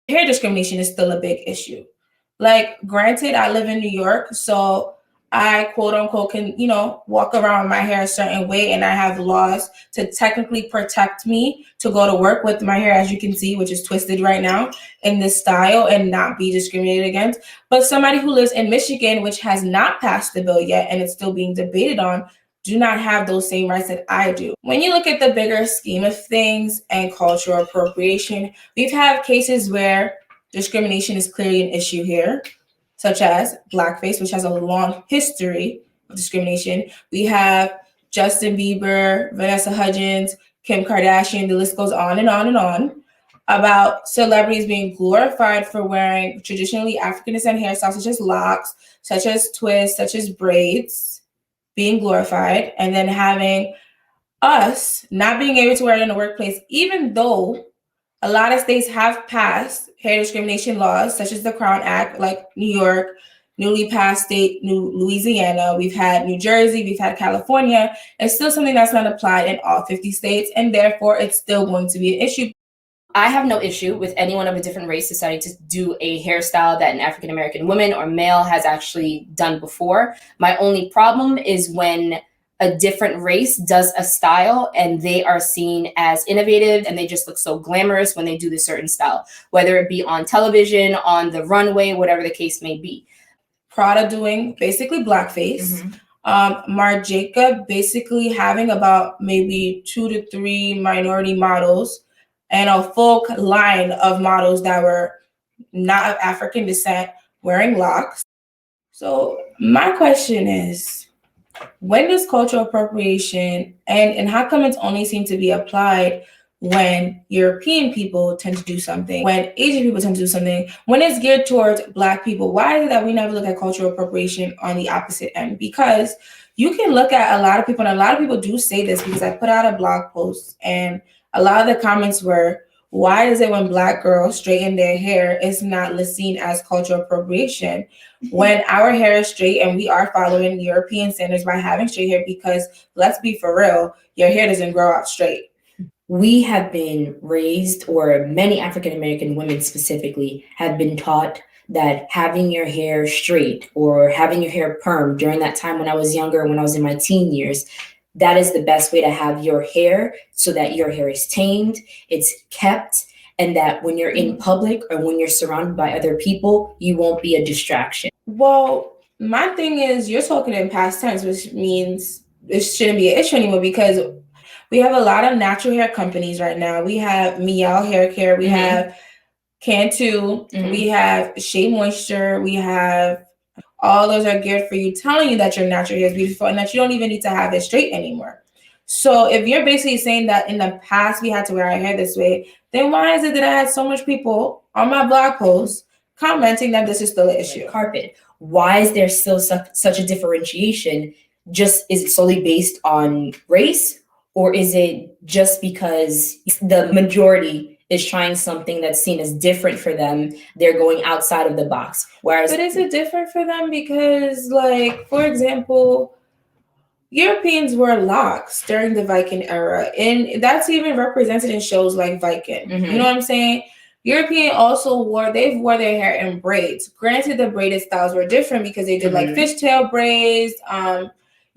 hair discrimination is still a big issue. Like, granted, I live in New York, so I quote unquote can, walk around with my hair a certain way, and I have laws to technically protect me to go to work with my hair, as you can see, which is twisted right now in this style, and not be discriminated against. But somebody who lives in Michigan, which has not passed the bill yet and it's still being debated on, do not have those same rights that I do. When you look at the bigger scheme of things and cultural appropriation, we've had cases where discrimination is clearly an issue here, such as blackface, which has a long history of discrimination. We have Justin Bieber, Vanessa Hudgens, Kim Kardashian, the list goes on and on and on, about celebrities being glorified for wearing traditionally African descent hairstyles, such as locks, such as twists, such as braids, being glorified, and then having us not being able to wear it in the workplace, even though a lot of states have passed hair discrimination laws, such as the Crown Act, like New York, newly passed state, New Louisiana, we've had New Jersey, we've had California. It's still something that's not applied in all 50 states, and therefore it's still going to be an issue. I have no issue with anyone of a different race deciding to do a hairstyle that an African-American woman or male has actually done before. My only problem is when a different race does a style and they are seen as innovative and they just look so glamorous when they do this certain style, whether it be on television, on the runway, whatever the case may be. Prada doing basically blackface. Marc Jacob basically having about maybe 2 to 3 minority models and a full line of models that were not of African descent wearing locks. So my question is, when does cultural appropriation and how come it's only seem to be applied when European people tend to do something, when Asian people tend to do something, when it's geared towards Black people? Why is it that we never look at cultural appropriation on the opposite end? Because you can look at a lot of people, and a lot of people do say this, because I put out a blog post and a lot of the comments were, why is it when Black girls straighten their hair, it's not seen as cultural appropriation when our hair is straight and we are following European standards by having straight hair? Because let's be for real, your hair doesn't grow out straight. We have been raised, or many African-American women specifically, have been taught that having your hair straight or having your hair permed during that time when I was younger, when I was in my teen years, that is the best way to have your hair, so that your hair is tamed, it's kept, and that when you're in public or when you're surrounded by other people, you won't be a distraction. Well, my thing is, you're talking in past tense, which means it shouldn't be an issue anymore, because we have a lot of natural hair companies right now. We have Meow Hair Care, we have Cantu, we have Shea Moisture, we have, all those are geared for you, telling you that your natural hair is beautiful and that you don't even need to have it straight anymore. So if you're basically saying that in the past we had to wear our hair this way, then why is it that I had so much people on my blog post commenting that this is still an issue? Carpet. Why is there still such a differentiation? Is it solely based on race, or is it just because the majority is trying something that's seen as different for them, they're going outside of the box? But is it different for them? Because, like, for example, Europeans wore locks during the Viking era, and that's even represented in shows like Viking. You know what I'm saying? European also wore their hair in braids. Granted, the braided styles were different because they did like fishtail braids,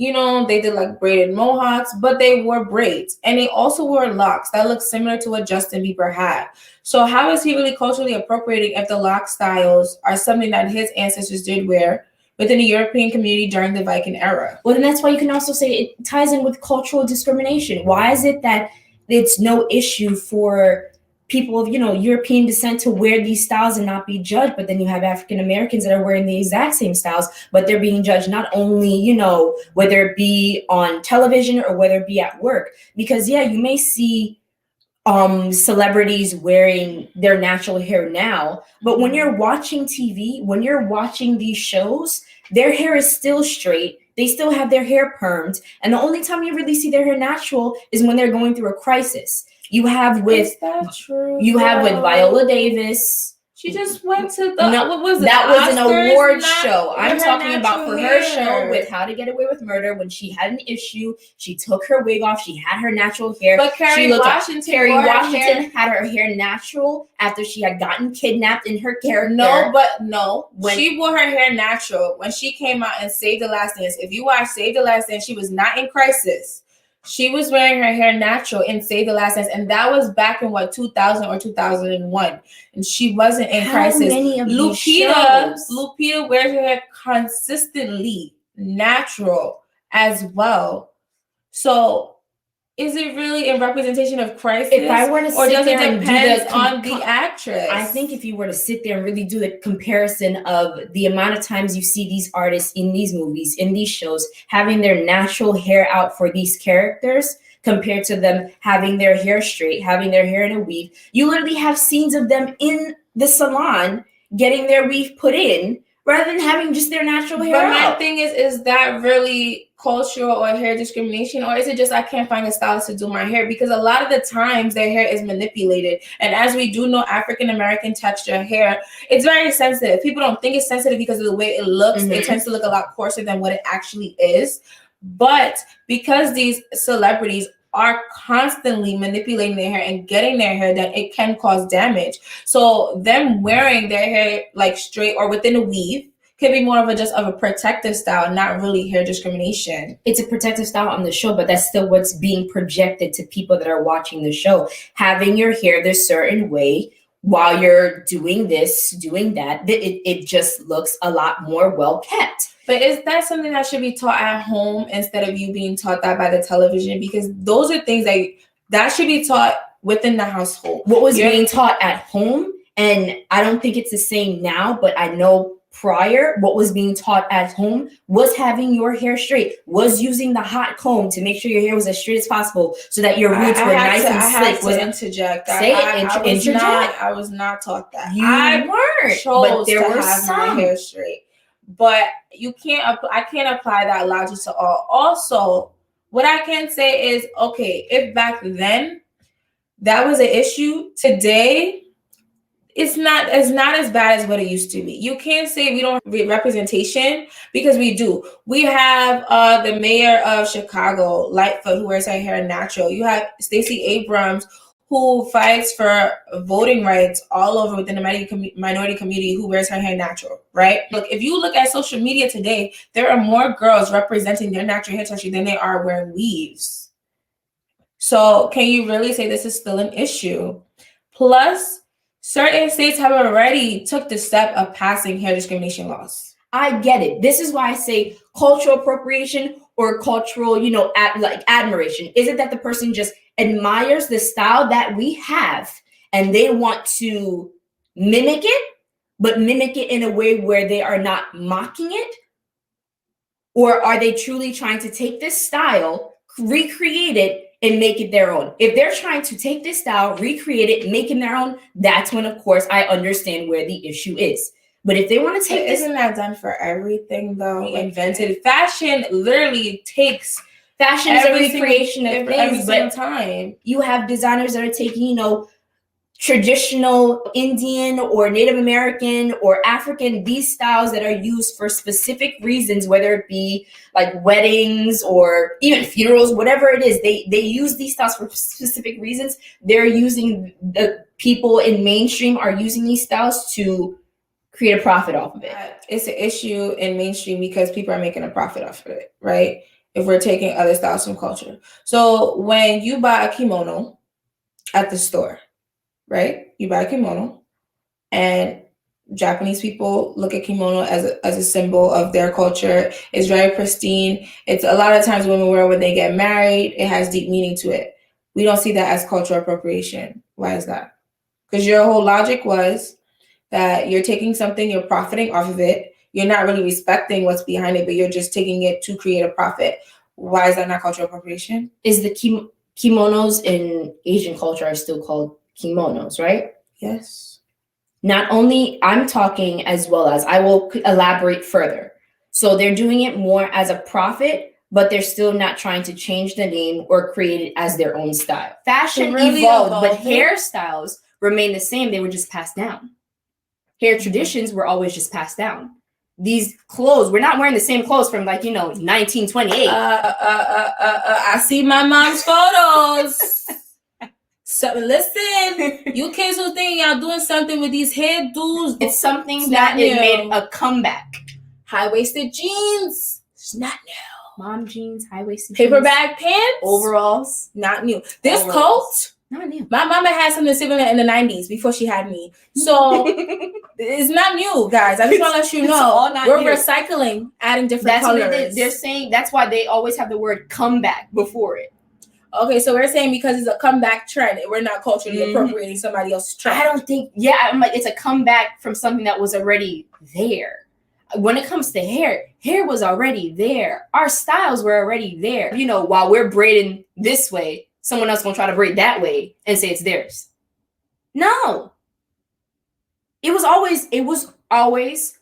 they did like braided mohawks, but they wore braids. And they also wore locks that look similar to what Justin Bieber had. So how is he really culturally appropriating if the lock styles are something that his ancestors did wear within the European community during the Viking era? Well, then that's why you can also say it ties in with cultural discrimination. Why is it that it's no issue for people of, European descent to wear these styles and not be judged, but then you have African Americans that are wearing the exact same styles, but they're being judged not only, whether it be on television or whether it be at work? Because you may see celebrities wearing their natural hair now, but when you're watching TV, when you're watching these shows, their hair is still straight. They still have their hair permed. And the only time you really see their hair natural is when they're going through a crisis. You have with Viola Davis. She just went to the what was it? That was an Oscars? award Not show. I'm with her talking about for her show hair. with How to Get Away with Murder. When she had an issue, she took her wig off. She had her natural hair. But Kerry Washington had her hair natural after she had gotten kidnapped in her character. She wore her hair natural when she came out and Save the Last Dance. If you watch Save the Last Dance, she was not in crisis. She was wearing her hair natural in Save the Last Dance, and that was back in 2000 or 2001, and she wasn't in crisis. Lupita wears her hair consistently natural as well. So, is it really in representation of crisis? If I were to or sit does there it depend on the actress? I think if you were to sit there and really do the comparison of the amount of times you see these artists in these movies, in these shows, having their natural hair out for these characters compared to them having their hair straight, having their hair in a weave, you literally have scenes of them in the salon getting their weave put in rather than having just their natural hair out. But my thing is that really cultural or hair discrimination, or is it just I can't find a stylist to do my hair? Because a lot of the times their hair is manipulated, and as we do know, African American texture hair, it's very sensitive. People don't think it's sensitive because of the way it looks. It tends to look a lot coarser than what it actually is. But because these celebrities are constantly manipulating their hair and getting their hair done, it can cause damage. So them wearing their hair like straight or within a weave could be more of a protective style, not really hair discrimination. It's a protective style on the show, but that's still what's being projected to people that are watching the show. Having your hair this certain way while you're doing this, doing that, it just looks a lot more well kept. But is that something that should be taught at home instead of you being taught that by the television? Because those are things that should be taught within the household. What was being taught at home, and I don't think it's the same now, but I know prior, what was being taught at home was having your hair straight, was using the hot comb to make sure your hair was as straight as possible so that your roots were nice and slick. I had to interject. I was not taught that. I weren't. Chose to have my hair straight. But I can't apply that logic to all. Also, what I can say is, okay, if back then that was an issue, today it's not as bad as what it used to be. You can't say we don't have representation, because we do. We have the mayor of Chicago, Lightfoot, who wears her hair natural. You have Stacey Abrams, who fights for voting rights all over within the minority community, who wears her hair natural, right? Look, if you look at social media today, there are more girls representing their natural hair texture than they are wearing weaves. So can you really say this is still an issue? Plus, certain states have already took the step of passing hair discrimination laws. I get it. This is why I say cultural appropriation or cultural, admiration. Is it that the person just admires the style that we have and they want to mimic it, but mimic it in a way where they are not mocking it? Or are they truly trying to take this style, recreate it, and make it their own? If they're trying to take this style, recreate it, make it their own, that's when, of course, I understand where the issue is. But if they want to take isn't that done for everything though? Invented fashion literally takes fashion is a recreation of things, every single time. You have designers that are taking, traditional Indian or Native American or African, these styles that are used for specific reasons, whether it be like weddings or even funerals, whatever it is, they use these styles for specific reasons. They're using, the people in mainstream are using these styles to create a profit off of it. It's an issue in mainstream because people are making a profit off of it, right? If we're taking other styles from culture. So when you buy a kimono at the store, right? You buy a kimono, and Japanese people look at kimono as a symbol of their culture. It's very pristine. It's a lot of times women wear when they get married. It has deep meaning to it. We don't see that as cultural appropriation. Why is that? Because your whole logic was that you're taking something, you're profiting off of it. You're not really respecting what's behind it, but you're just taking it to create a profit. Why is that not cultural appropriation? Is the kimonos in Asian culture are still called kimonos, right? Yes. Not only, I'm talking as well as, I will elaborate further. So they're doing it more as a profit, but they're still not trying to change the name or create it as their own style. Fashion really evolved, but hairstyles remain the same. They were just passed down. hair traditions were always just passed down. These clothes, we're not wearing the same clothes from 1928. I see my mom's photos. So listen, you kids who think y'all doing something with these hairdos, it's something that it made a comeback. High-waisted jeans, it's not new. Mom jeans, high-waisted paper jeans, bag pants, overalls, not new. This coat, not new. My mama had something similar in the 90s before she had me. So it's not new, guys. I just want to let you know we're recycling, adding different colors. What they're saying. That's why they always have the word comeback before it. Okay, so we're saying because it's a comeback trend, we're not culturally appropriating somebody else's trend. I don't think. Yeah, I'm like, it's a comeback from something that was already there. When it comes to hair was already there. Our styles were already there. While we're braiding this way, someone else gonna try to braid that way and say it's theirs. No. It was always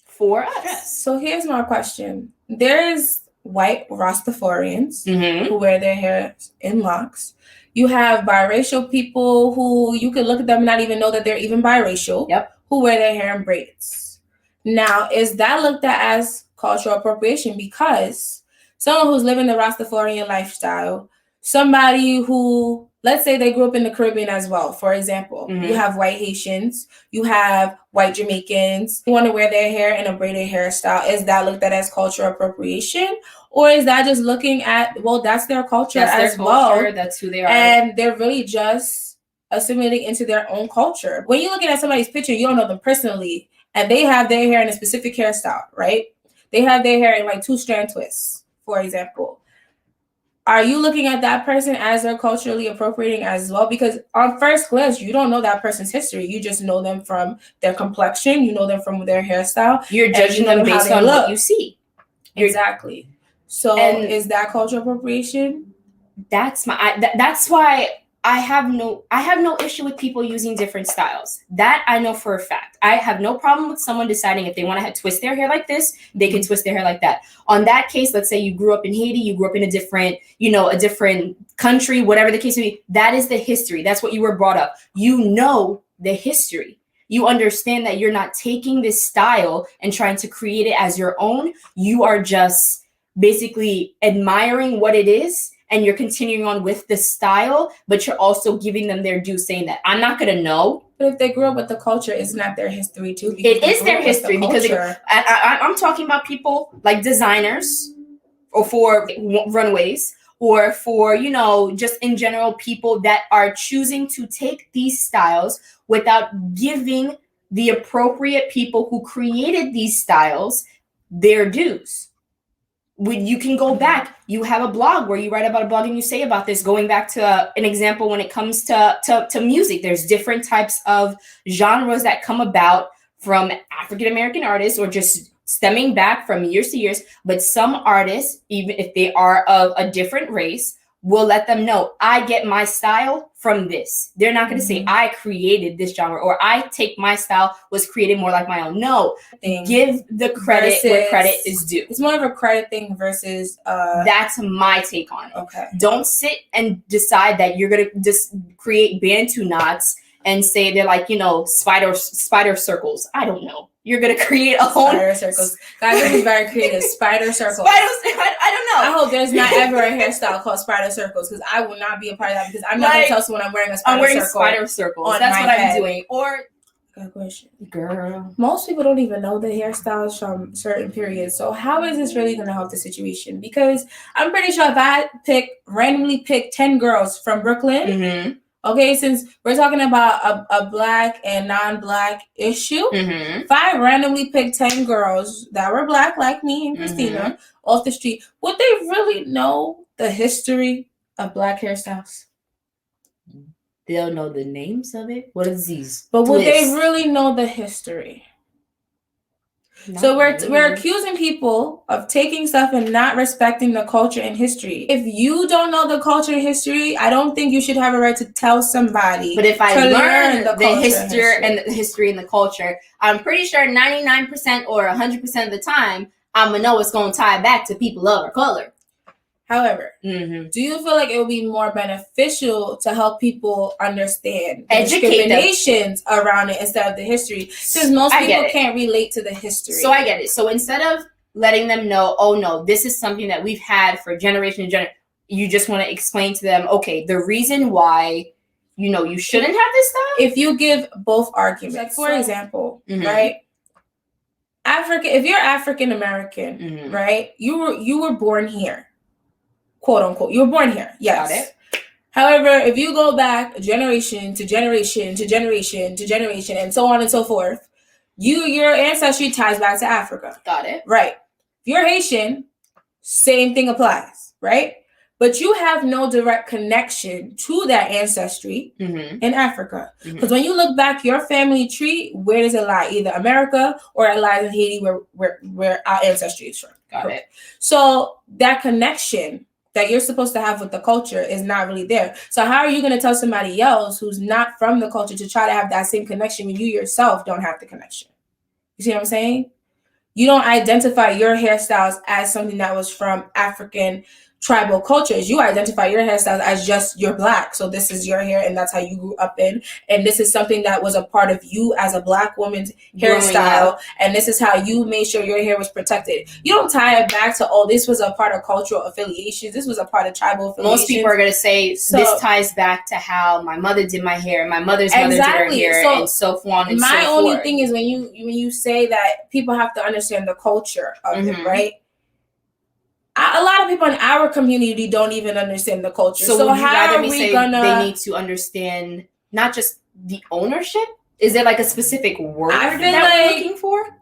for us. So here's my question. There's white Rastafarians who wear their hair in locks. You have biracial people who you can look at them and not even know that they're even biracial. Yep. Who wear their hair in braids. Now, is that looked at as cultural appropriation? Because someone who's living the Rastafarian lifestyle, somebody who, let's say they grew up in the Caribbean as well, for example, you have white Haitians, you have white Jamaicans who want to wear their hair in a braided hairstyle. Is that looked at as cultural appropriation? Or is that just looking at, well, that's their culture well. That's who they are. And they're really just assimilating into their own culture. When you're looking at somebody's picture, you don't know them personally, and they have their hair in a specific hairstyle, right? They have their hair in 2-strand twists, for example. Are you looking at that person as they're culturally appropriating as well? Because on first glance, you don't know that person's history. You just know them from their complexion. You know them from their hairstyle. You're judging them based on what you see. Exactly. So is that cultural appropriation? That's why I have no issue with people using different styles. That I know for a fact. I have no problem with someone deciding if they want to twist their hair like this, they can twist their hair like that. On that case, let's say you grew up in Haiti, you grew up in a different country, whatever the case may be. That is the history. That's what you were brought up. You know the history. You understand that you're not taking this style and trying to create it as your own. You are just basically admiring what it is. And you're continuing on with the style, but you're also giving them their due, saying that I'm not going to know. But if they grew up with the culture, isn't that their history too? It is their history because I'm talking about people like designers or for runways or for, just in general, people that are choosing to take these styles without giving the appropriate people who created these styles their dues. When you can go back, you have a blog where you write about a blog and you say about this, going back to an example when it comes to music. There's different types of genres that come about from African-American artists or just stemming back from years to years. But some artists, even if they are of a different race, will let them know, I get my style from this. They're not going to say, I created this genre or I take my style was created more like my own. No, give the credit where credit is due. It's more of a credit thing versus... That's my take on it. Okay. Don't sit and decide that you're going to just create Bantu knots and say they're like, spider circles. I don't know. You're going to create a whole... Spider circles. Guys, this is very creative. Spider circles. I don't know. I hope there's not ever a hairstyle called spider circles because I will not be a part of that because I'm not going to tell someone I'm wearing a spider circle. Spider circles. That's what I'm doing. Or... Good question. Girl. Most people don't even know the hairstyles from certain periods. So how is this really going to help the situation? Because I'm pretty sure if I randomly pick 10 girls from Brooklyn... Okay, since we're talking about a black and non-black issue, if I randomly picked 10 girls that were black like me and Christina off the street, would they really know the history of black hairstyles? They'll know the names of it. What is these? But would they really know the history? So we're accusing people of taking stuff and not respecting the culture and history. If you don't know the culture and history, I don't think you should have a right to tell somebody. But if I learn the history and the culture, I'm pretty sure 99% or 100% of the time, I'm gonna know it's gonna tie back to people of our color. However, do you feel like it would be more beneficial to help people understand the discriminations around it instead of the history? Because most people can't relate to the history. So I get it. So instead of letting them know, oh no, this is something that we've had for generation and generation, you just want to explain to them, okay, the reason why, you shouldn't have this stuff. If you give both arguments, like for example, right? If you're African American, right? You were born here, quote unquote. You were born here, yes. Got it. However, if you go back generation to generation to generation to generation and so on and so forth, your ancestry ties back to Africa. Got it. Right. If you're Haitian, same thing applies, right? But you have no direct connection to that ancestry in Africa. Because when you look back, your family tree, where does it lie? Either America or it lies in Haiti, where our ancestry is from. Got it. So that connection that you're supposed to have with the culture is not really there. So how are you going to tell somebody else who's not from the culture to try to have that same connection when you yourself don't have the connection? You see what I'm saying? You don't identify your hairstyles as something that was from African tribal cultures. You identify your hairstyles as just you're Black. So this is your hair and that's how you grew up in. And this is something that was a part of you as a Black woman's hairstyle. And this is how you made sure your hair was protected. You don't tie it back to, oh, this was a part of cultural affiliations. This was a part of tribal affiliations. Most people are going to say, this ties back to how my mother did my hair, my mother's mother did her hair, and so on and so forth. My only thing is when you say that, people have to understand the culture of it, right? A lot of people in our community don't even understand the culture. So how are we gonna? They need to understand not just the ownership. Is there like a specific word that we're looking for?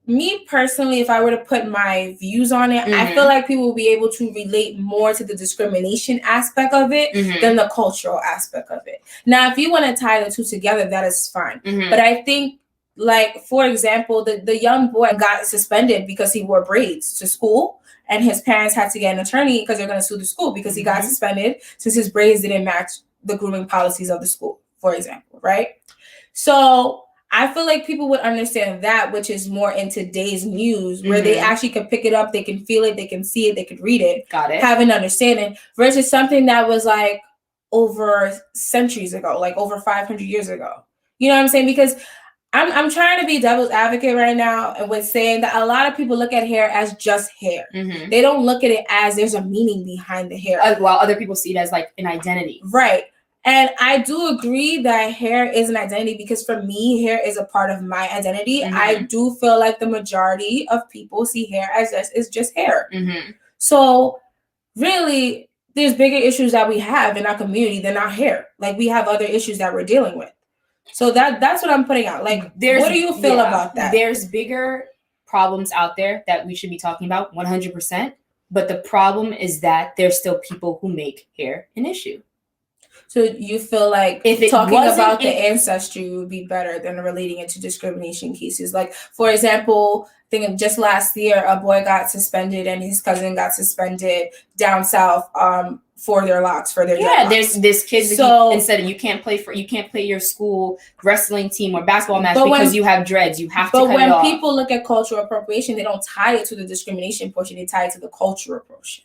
Me personally, if I were to put my views on it, I feel like people will be able to relate more to the discrimination aspect of it than the cultural aspect of it. Now, if you want to tie the two together, that is fine. But I think, like, for example, the young boy got suspended because he wore braids to school. And his parents had to get an attorney because they're going to sue the school because he got suspended since his braids didn't match the grooming policies of the school, for example, right? So I feel like people would understand that, which is more in today's news, where they actually can pick it up, they can feel it, they can see it, they can read it, have an understanding, versus something that was like over centuries ago, like over 500 years ago. You know what I'm saying? Because I'm trying to be devil's advocate right now and with saying that a lot of people look at hair as just hair. They don't look at it as there's a meaning behind the hair. While other people see it as like an identity. Right. And I do agree that hair is an identity because for me, hair is a part of my identity. I do feel like the majority of people see hair as just hair. So really, there's bigger issues that we have in our community than our hair. Like we have other issues that we're dealing with. So that's what I'm putting out. Like, what do you feel about that? There's bigger problems out there that we should be talking about 100%. But the problem is that there's still people who make hair an issue. So you feel like if talking about the ancestry would be better than relating it to discrimination cases? Like, for example, I think just last year, a boy got suspended and his cousin got suspended down south for their locks, for their dreadlocks. There's kids instead of you can't play your school wrestling team or basketball match because you have dreads. You have to cut it off. But when people look at cultural appropriation, they don't tie it to the discrimination portion. They tie it to the cultural portion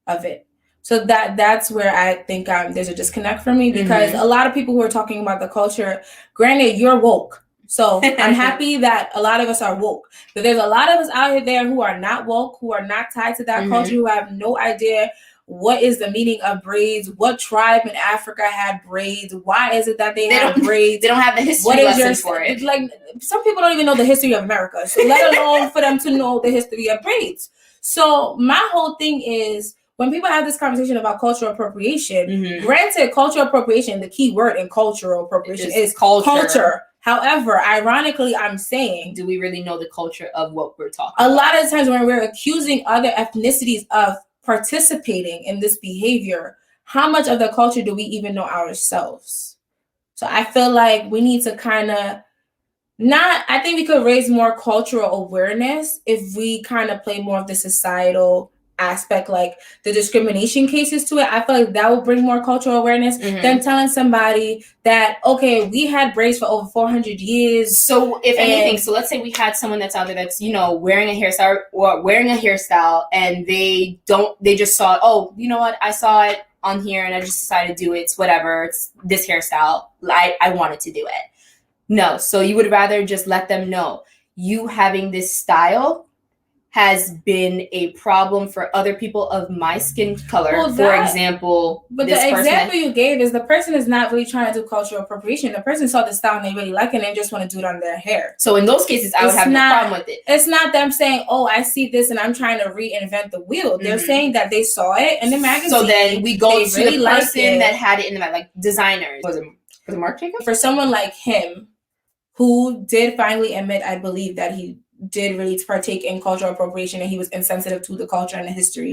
of it. So that's where I think there's a disconnect for me because a lot of people who are talking about the culture, granted, you're woke. So I'm happy that a lot of us are woke. But there's a lot of us out there who are not woke, who are not tied to that culture, who have no idea what is the meaning of braids, what tribe in Africa had braids, why is it that they have braids? They don't have the history lesson for it. It's like some people don't even know the history of America, so let alone for them to know the history of braids. So my whole thing is, when people have this conversation about cultural appropriation, granted, cultural appropriation, the key word in cultural appropriation is culture. However, ironically, I'm saying, do we really know the culture of what we're talking about? A lot of times when we're accusing other ethnicities of participating in this behavior, how much of the culture do we even know ourselves? So I feel like we need to kind of I think we could raise more cultural awareness if we kind of play more of the societal aspect, like the discrimination cases to it, I feel like that will bring more cultural awareness than telling somebody that, okay, we had braids for over 400 years. So if anything, so let's say we had someone that's out there that's, you know, wearing a hairstyle and they just saw, oh, you know what, I saw it on here and I just decided to do it. It's whatever. It's this hairstyle. I wanted to do it. No. So you would rather just let them know you having this style has been a problem for other people of my skin color. Well, for example, but the example you gave is the person is not really trying to do cultural appropriation. The person saw the style and they really like it and they just want to do it on their hair. So in those cases, I would have no problem with it. It's not them saying, oh, I see this and I'm trying to reinvent the wheel. They're saying that they saw it in the magazine. So then we go to really the person that had it in the like designers. Was it Marc Jacobs? For someone like him, who did finally admit, I believe, that he did really partake in cultural appropriation and he was insensitive to the culture and the history.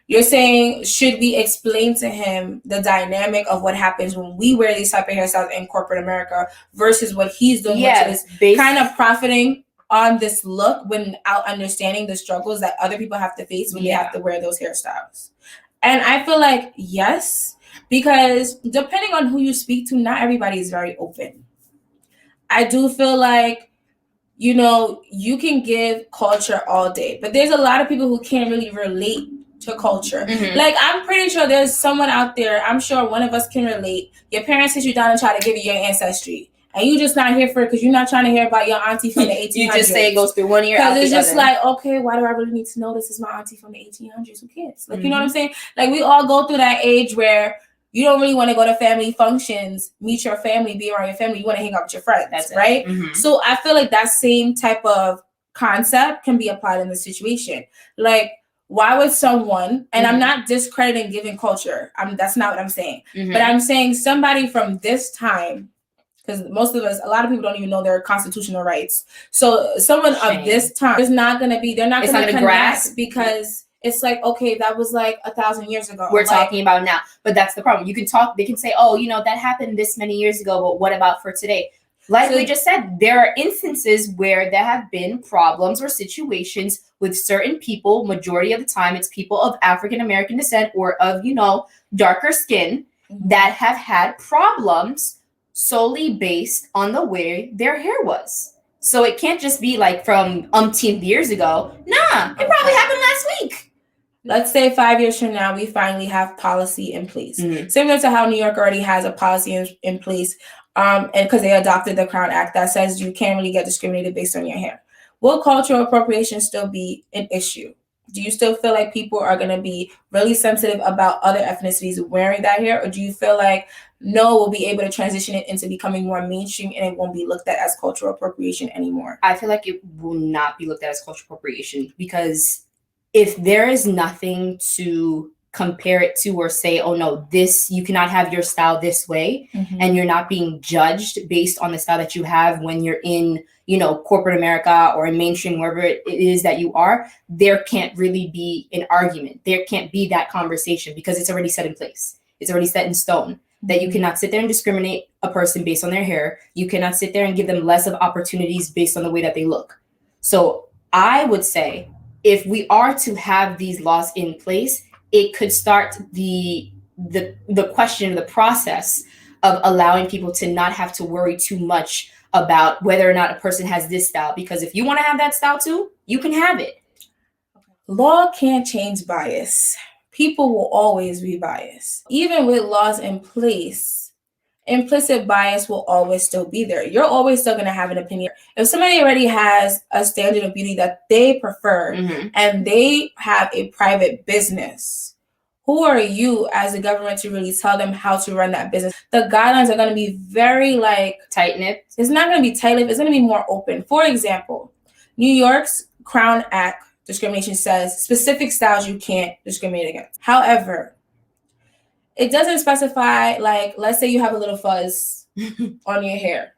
You're saying, should we explain to him the dynamic of what happens when we wear these type of hairstyles in corporate America versus what he's doing, which is kind of profiting on this look without understanding the struggles that other people have to face when they have to wear those hairstyles? And I feel like, yes, because depending on who you speak to, not everybody is very open. I do feel like, you know, you can give culture all day, but there's a lot of people who can't really relate to culture. Like, I'm pretty sure there's someone out there, I'm sure one of us can relate. Your parents sit you down and try to give you your ancestry, and you just not here for it because you're not trying to hear about your auntie from the 1800s. You just say it goes through one ear out the other. Because it's just like, okay, why do I really need to know this is my auntie from the 1800s? Who cares? Like, you know what I'm saying? Like, we all go through that age where you don't really want to go to family functions, meet your family, be around your family. You want to hang out with your friends, that's right? So I feel like that same type of concept can be applied in the situation. Like, why would someone, and I'm not discrediting giving culture, that's not what I'm saying, but I'm saying somebody from this time, because most of us, a lot of people don't even know their constitutional rights. So someone of this time is not going to be, they're not going to grasp because it's like, okay, that was like 1,000 years ago. We're talking about now. But that's the problem. You can talk, they can say, oh, you know, that happened this many years ago, but what about for today? Like we just said, there are instances where there have been problems or situations with certain people. Majority of the time, it's people of African American descent or of, you know, darker skin that have had problems solely based on the way their hair was. So it can't just be like from umpteenth years ago. Nah, it probably happened last week. Let's say 5 years from now, we finally have policy in place. Similar to how New York already has a policy in place, and because they adopted the Crown Act that says you can't really get discriminated based on your hair. Will cultural appropriation still be an issue? Do you still feel like people are going to be really sensitive about other ethnicities wearing that hair? Or do you feel like, no, we'll be able to transition it into becoming more mainstream and it won't be looked at as cultural appropriation anymore? I feel like it will not be looked at as cultural appropriation because if there is nothing to compare it to or say, oh no, this, you cannot have your style this way, and you're not being judged based on the style that you have when you're in, you know, corporate America or in mainstream, wherever it is that you are, there can't really be an argument. There can't be that conversation because it's already set in place. It's already set in stone that you cannot sit there and discriminate a person based on their hair. You cannot sit there and give them less of opportunities based on the way that they look. So I would say, if we are to have these laws in place, it could start the question, the process of allowing people to not have to worry too much about whether or not a person has this style. Because if you want to have that style too, you can have it. Law can't change bias. People will always be biased. Even with laws in place, implicit bias will always still be there. You're always still going to have an opinion. If somebody already has a standard of beauty that they prefer and they have a private business, who are you as a government to really tell them how to run that business? The guidelines are going to be very tight-knit. It's not going to be tight-knit. It's going to be more open. For example, New York's Crown Act discrimination says specific styles you can't discriminate against. However, it doesn't specify, like, let's say you have a little fuzz on your hair.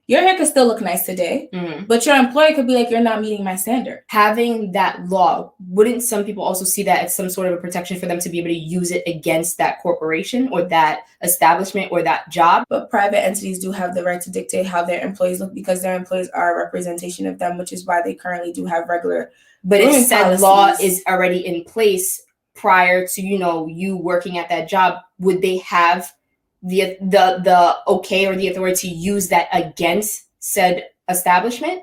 Your hair could still look nice today, but your employer could be like, you're not meeting my standard. Having that law, wouldn't some people also see that as some sort of a protection for them to be able to use it against that corporation or that establishment or that job? But private entities do have the right to dictate how their employees look because their employees are a representation of them, which is why they currently do have regular. But if said law is already in place prior to, you working at that job, would they have the okay or the authority to use that against said establishment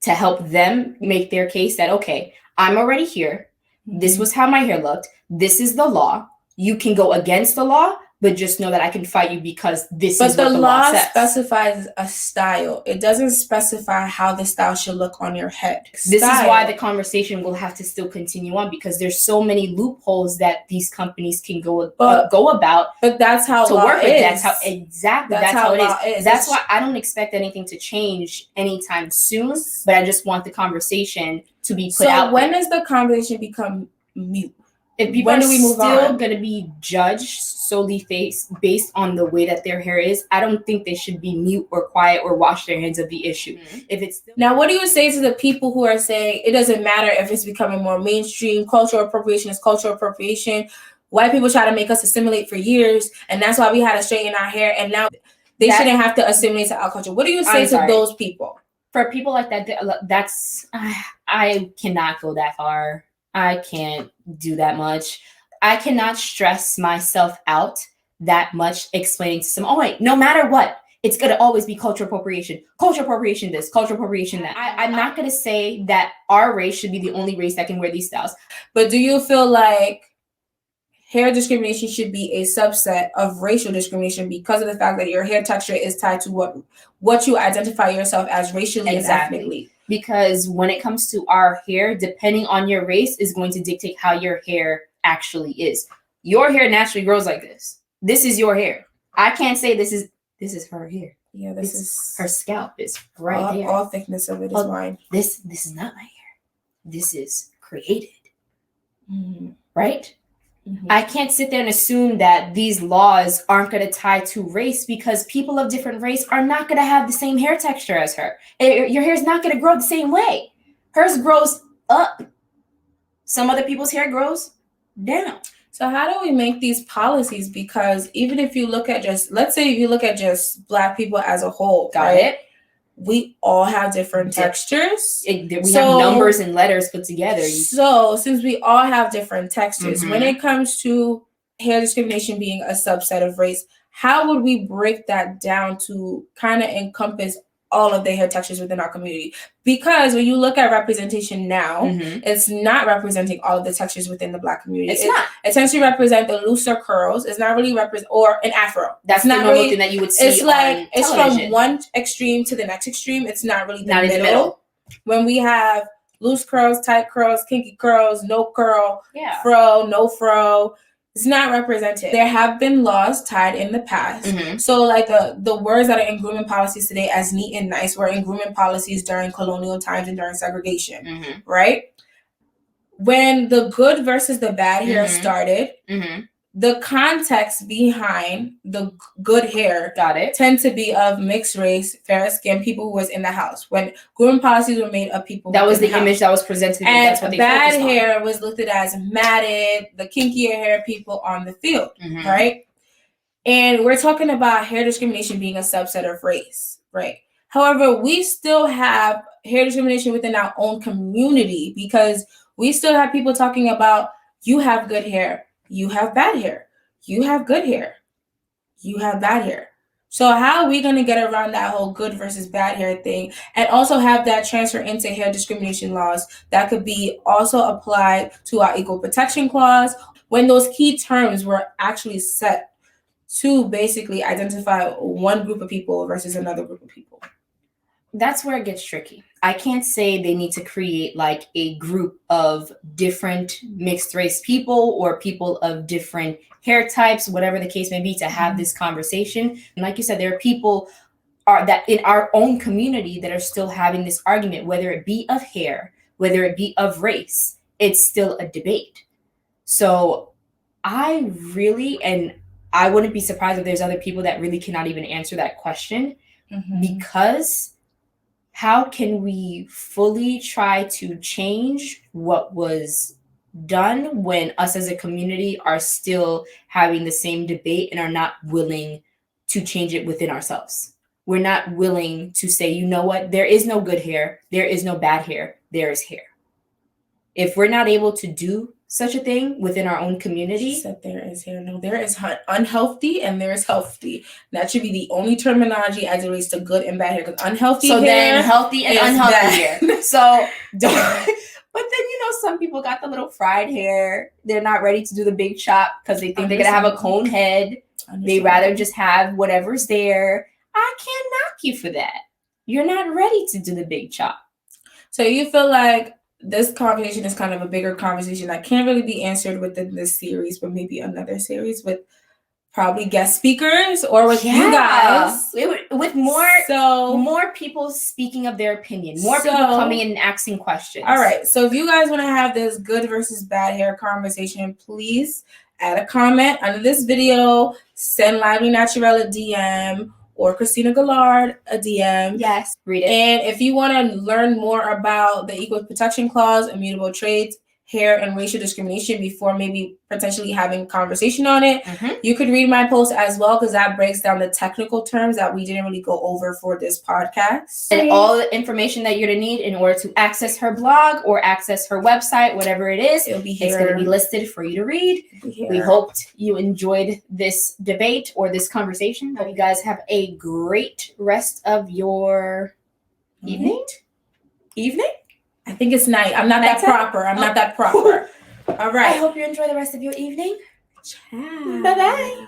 to help them make their case that, okay, I'm already here. This was how my hair looked. This is the law. You can go against the law, but just know that I can fight you because this is what the law says. But the law specifies a style. It doesn't specify how the style should look on your head. This is why the conversation will have to still continue on because there's so many loopholes that these companies can go about. But that's how to law work is. With. That's how exactly. That's how it is. That's why I don't expect anything to change anytime soon. But I just want the conversation to be put out. So when does the conversation become mute? If people are still going to be judged solely based on the way that their hair is, I don't think they should be mute or quiet or wash their hands of the issue. If it's now, what do you say to the people who are saying it doesn't matter if it's becoming more mainstream? Cultural appropriation is cultural appropriation. White people try to make us assimilate for years, and that's why we had to straighten our hair, and now they shouldn't have to assimilate to our culture. What do you say to those people? For people like that, that's I cannot go that far. I can't do that much. I cannot stress myself out that much explaining to some, no matter what, it's going to always be cultural appropriation this, cultural appropriation that. I'm not going to say that our race should be the only race that can wear these styles. But do you feel like hair discrimination should be a subset of racial discrimination because of the fact that your hair texture is tied to what you identify yourself as racially and ethnically? Because when it comes to our hair, depending on your race is going to dictate how your hair actually is. Your hair naturally grows like this. This is your hair. I can't say this is her hair. Yeah, this is her scalp is right there. All thickness of it is mine. This is not my hair. This is created. Right? I can't sit there and assume that these laws aren't going to tie to race because people of different race are not going to have the same hair texture as her. Your hair is not going to grow the same way. Hers grows up. Some other people's hair grows down. So how do we make these policies? Because even if you look at let's say if you look at just Black people as a whole, we all have different textures. We have numbers and letters put together. So since we all have different textures, when it comes to hair discrimination being a subset of race, how would we break that down to kind of encompass all of the hair textures within our community? Because when you look at representation now, it's not representing all of the textures within the Black community. It's not. It tends to represent the looser curls. It's not really or an afro. That's not the normal thing that you would see. It's like it's from one extreme to the next extreme. It's not really the middle. When we have loose curls, tight curls, kinky curls, no curl, fro, no fro. It's not represented. There have been laws tied in the past. So like the words that are in grooming policies today as neat and nice were in grooming policies during colonial times and during segregation, right? When the good versus the bad hair started, the context behind the good hair tend to be of mixed race, fair skin, people who was in the house. When grooming policies were made of people that was the image that was presented. And that's what they bad hair was looked at as matted, the kinkier hair people on the field, right? And we're talking about hair discrimination being a subset of race, right? However, we still have hair discrimination within our own community because we still have people talking about you have good hair. You have bad hair. You have good hair. You have bad hair. So how are we going to get around that whole good versus bad hair thing and also have that transfer into hair discrimination laws that could be also applied to our equal protection clause when those key terms were actually set to basically identify one group of people versus another group of people? That's where it gets tricky. I can't say they need to create like a group of different mixed race people or people of different hair types, whatever the case may be, to have this conversation. And like you said, there are people that in our own community that are still having this argument, whether it be of hair, whether it be of race, it's still a debate. So I wouldn't be surprised if there's other people that really cannot even answer that question. because how can we fully try to change what was done when us as a community are still having the same debate and are not willing to change it within ourselves? We're not willing to say, you know what, there is no good hair, there is no bad hair, there is hair. If we're not able to do such a thing within our own community. She said there is hair. No, there is unhealthy and there is healthy. That should be the only terminology as it relates to good and bad hair. Because unhealthy hair. So then healthy and unhealthy bad. hair. So don't. But then, some people got the little fried hair. They're not ready to do the big chop because they think they're going to have a cone head. They rather just have whatever's there. I can't knock you for that. You're not ready to do the big chop. So you feel like this conversation is kind of a bigger conversation that can't really be answered within this series, but maybe another series with probably guest speakers or with you guys. With more people speaking of their opinion, more people coming in and asking questions. All right. So if you guys want to have this good versus bad hair conversation, please add a comment under this video, send Lively Naturale a DM, or Christina Gallard a DM. Yes, read it. And if you want to learn more about the Equal Protection Clause, immutable traits, hair, and racial discrimination before maybe potentially having a conversation on it, you could read my post as well, because that breaks down the technical terms that we didn't really go over for this podcast. And all the information that you're going to need in order to access her blog or access her website, whatever it is, it'll be here. It's going to be listed for you to read. We hoped you enjoyed this debate or this conversation. Hope you guys have a great rest of your evening. I think it's night. I'm not that proper. All right. I hope you enjoy the rest of your evening. Ciao. Bye-bye.